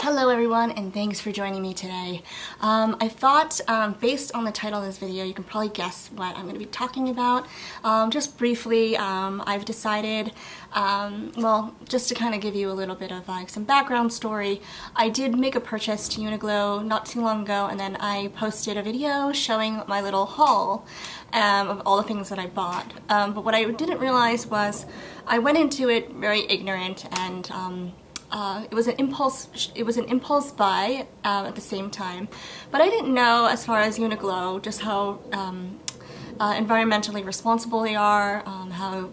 Hello everyone, and thanks for joining me today. I thought, based on the title of this video, you can probably guess what I'm going to be talking about. Just briefly, I've decided, well, just to kind of give you a little bit of some background story, I did make a purchase to Uniqlo not too long ago, and then I posted a video showing my little haul of all the things that I bought. But what I didn't realize was I went into it very ignorant, and it was an impulse buy at the same time, but I didn't know, as far as Uniqlo, just how environmentally responsible they are, how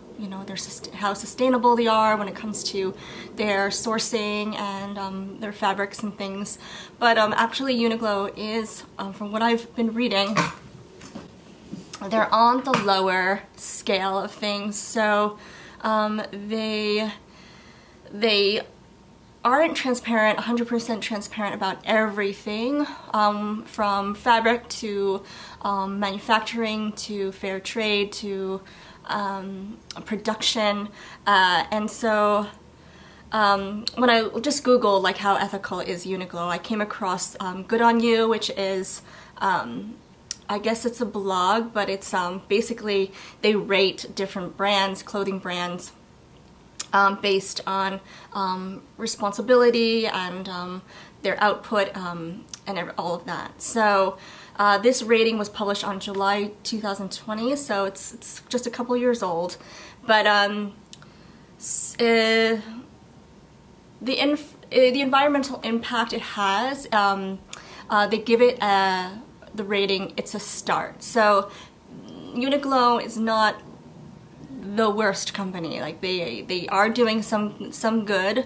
how sustainable they are when it comes to their sourcing and their fabrics and things. But actually, Uniqlo is, from what I've been reading, they're on the lower scale of things. So they aren't transparent, 100% transparent about everything, from fabric to manufacturing to fair trade to production, and so when I just Googled like how ethical is Uniqlo, I came across Good On You, which is I guess it's a blog, but it's basically they rate different brands, clothing brands, based on responsibility and their output and all of that. So this rating was published on July 2020, so it's just a couple years old. But the environmental impact it has, they give it the rating, it's a start. So Uniqlo is not the worst company. Like they are doing some good.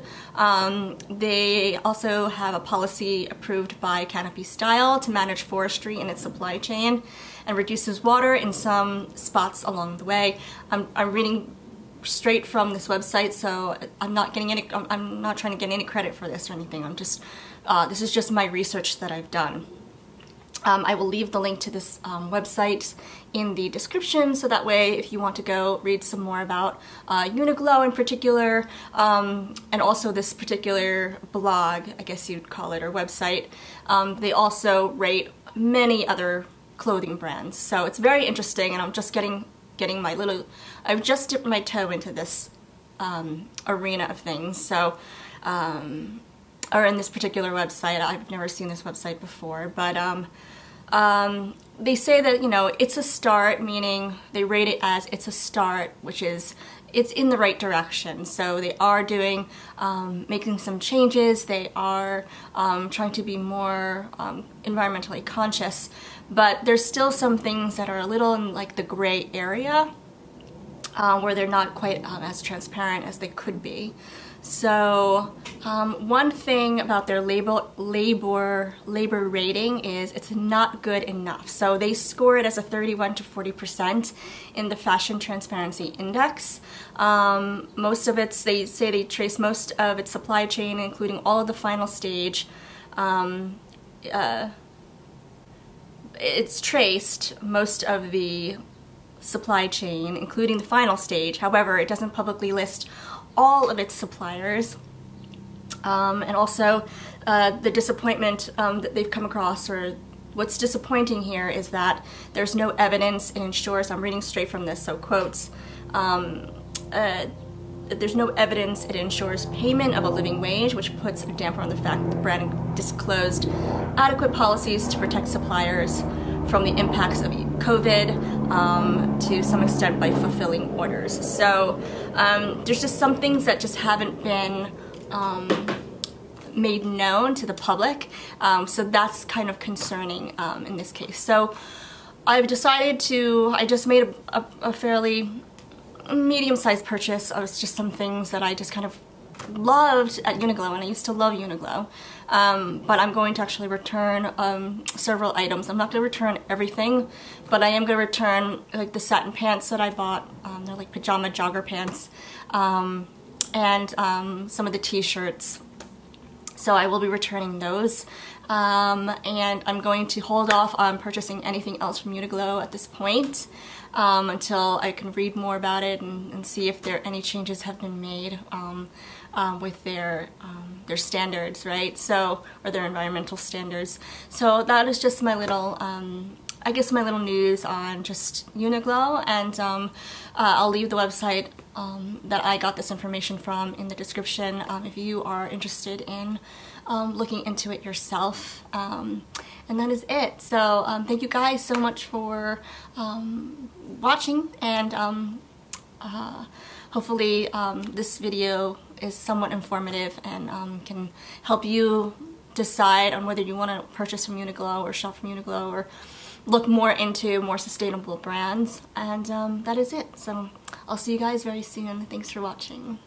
They also have a policy approved by Canopy Style to manage forestry in its supply chain and reduces water in some spots along the way. I'm reading straight from this website, so I'm not trying to get any credit for this or anything. I'm just this is just my research that I've done. I will leave the link to this website in the description, so that way if you want to go read some more about Uniqlo in particular, and also this particular blog, I guess you'd call it, or website, they also rate many other clothing brands. So it's very interesting, and I'm just getting I've just dipped my toe into this arena of things. So or in this particular website. I've never seen this website before, but they say that, it's a start, meaning they rate it as it's a start, which is it's in the right direction. So they are doing, making some changes. They are trying to be more environmentally conscious, but there's still some things that are a little in like the gray area, where they're not quite as transparent as they could be. So one thing about their labor rating is it's not good enough. So they score it as a 31 to 40% in the Fashion Transparency Index. Most of it, they say they trace most of its supply chain, including all of the final stage. It's traced most of the supply chain, including the final stage. However, it doesn't publicly list all of its suppliers, and also the disappointment that they've come across, or what's disappointing here, is that there's no evidence it ensures, I'm reading straight from this, so quotes, there's no evidence it ensures payment of a living wage, which puts a damper on the fact that the brand disclosed adequate policies to protect suppliers from the impacts of COVID, to some extent by fulfilling orders. So there's just some things that just haven't been made known to the public, so that's kind of concerning in this case. So I've decided I just made a fairly medium-sized purchase. It was just some things that I just kind of loved at Uniqlo, and I used to love Uniqlo, but I'm going to actually return several items. I'm not going to return everything, but I am going to return like the satin pants that I bought. They're like pajama jogger pants, and some of the t-shirts. So I will be returning those, and I'm going to hold off on purchasing anything else from Uniqlo at this point, until I can read more about it and see if any changes have been made. with their standards, right? So, or their environmental standards. So that is just my little, I guess my little news on just Uniqlo, and I'll leave the website that I got this information from in the description if you are interested in looking into it yourself. And that is it. So thank you guys so much for watching, and hopefully this video is somewhat informative and can help you decide on whether you want to purchase from Uniqlo or shop from Uniqlo or look more into more sustainable brands. And that is it. So I'll see you guys very soon. Thanks for watching.